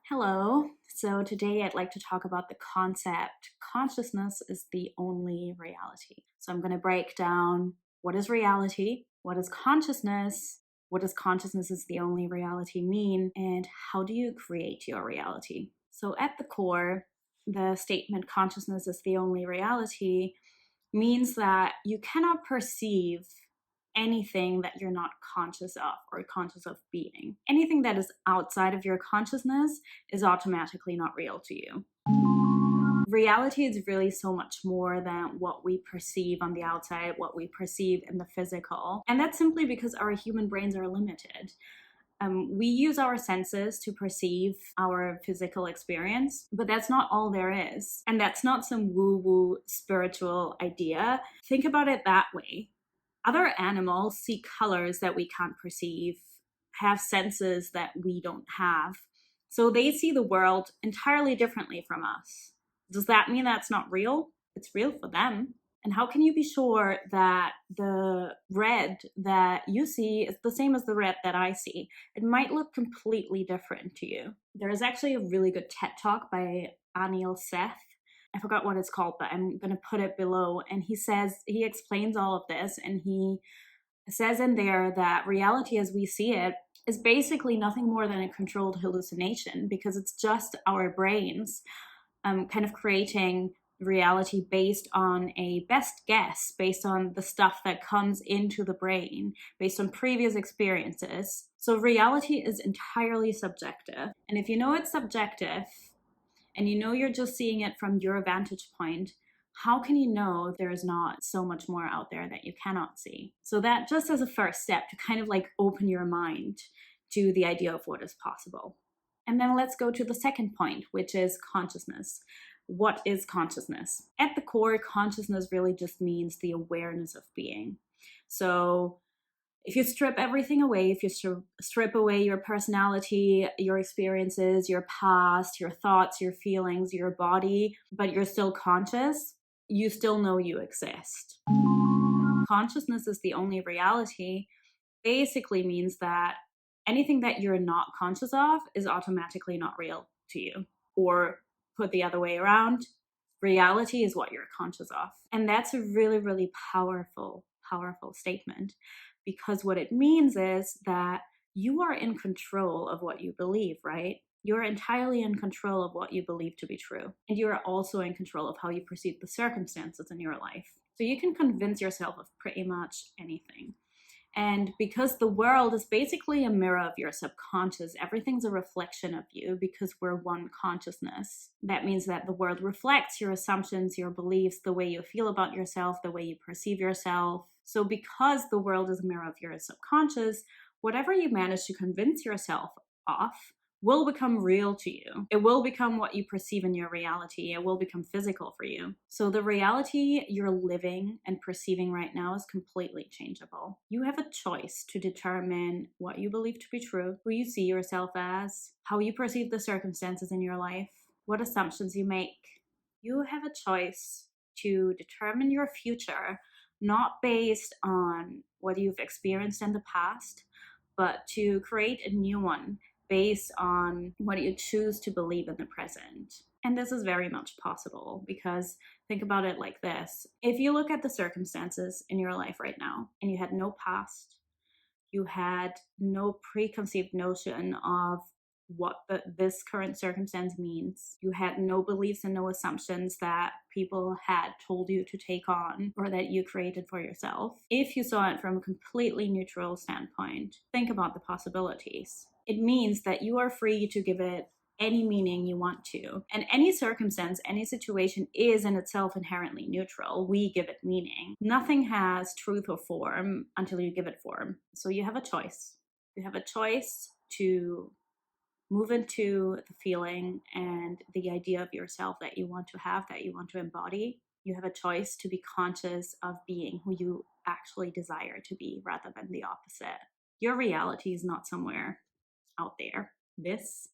Hello. So today I'd like to talk about the concept consciousness is the only reality. So I'm going to break down what is reality, what is consciousness, what does consciousness is the only reality mean, and how do you create your reality? So at the core, the statement consciousness is the only reality means that you cannot perceive anything that you're not conscious of or conscious of being. Anything that is outside of your consciousness is automatically not real to you. Reality is really so much more than what we perceive on the outside, what we perceive in the physical. And that's simply because our human brains are limited. We use our senses to perceive our physical experience, but that's not all there is. And that's not some woo-woo spiritual idea. Think about it that way. Other animals see colors that we can't perceive, have senses that we don't have. So they see the world entirely differently from us. Does that mean that's not real? It's real for them. And how can you be sure that the red that you see is the same as the red that I see? It might look completely different to you. There is actually a really good TED Talk by Anil Seth. I forgot what it's called, but I'm going to put it below. And he explains all of this, and he says in there that reality as we see it is basically nothing more than a controlled hallucination, because it's just our brains kind of creating reality based on a best guess, based on the stuff that comes into the brain, based on previous experiences. So reality is entirely subjective. And if you know it's subjective, and you know you're just seeing it from your vantage point, how can you know there's not so much more out there that you cannot see? So that just as a first step to kind of like open your mind to the idea of what is possible. And then let's go to the second point, which is consciousness. What is consciousness? At the core, consciousness really just means the awareness of being. So if you strip everything away, if you strip away your personality, your experiences, your past, your thoughts, your feelings, your body, but you're still conscious, you still know you exist. Consciousness is the only reality basically means that anything that you're not conscious of is automatically not real to you. Or put the other way around, reality is what you're conscious of. And that's a really, really powerful statement, because what it means is that you are in control of what you believe, right? You're entirely in control of what you believe to be true. And you are also in control of how you perceive the circumstances in your life. So you can convince yourself of pretty much anything. And because the world is basically a mirror of your subconscious, everything's a reflection of you because we're one consciousness. That means that the world reflects your assumptions, your beliefs, the way you feel about yourself, the way you perceive yourself. So because the world is a mirror of your subconscious, whatever you manage to convince yourself of will become real to you. It will become what you perceive in your reality. It will become physical for you. So the reality you're living and perceiving right now is completely changeable. You have a choice to determine what you believe to be true, who you see yourself as, how you perceive the circumstances in your life, what assumptions you make. You have a choice to determine your future, not based on what you've experienced in the past, but to create a new one based on what you choose to believe in the present. And this is very much possible, because think about it like this. If you look at the circumstances in your life right now and you had no past, you had no preconceived notion of what this current circumstance means. You had no beliefs and no assumptions that people had told you to take on or that you created for yourself. If you saw it from a completely neutral standpoint, think about the possibilities. It means that you are free to give it any meaning you want to. And any circumstance, any situation is in itself inherently neutral. We give it meaning. Nothing has truth or form until you give it form. So you have a choice. You have a choice to move into the feeling and the idea of yourself that you want to have, that you want to embody. You have a choice to be conscious of being who you actually desire to be rather than the opposite. Your reality is not somewhere out there. This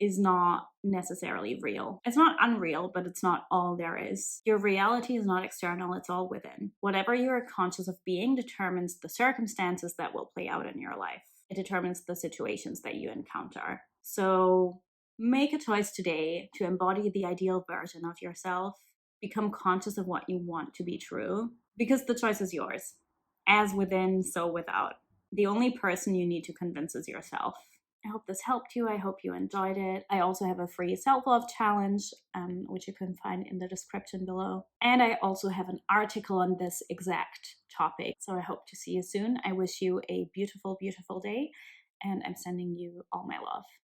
is not necessarily real. It's not unreal, but it's not all there is. Your reality is not external, it's all within. Whatever you're conscious of being determines the circumstances that will play out in your life. It determines the situations that you encounter. So Make a choice today to embody the ideal version of yourself. Become conscious of what you want to be true, because the choice is yours. As within, so without. The only person you need to convince is yourself. I hope this helped you. I hope you enjoyed it. I also have a free self-love challenge, which you can find in the description below. And I also have an article on this exact topic. So I hope to see you soon. I wish you a beautiful, beautiful day, and I'm sending you all my love.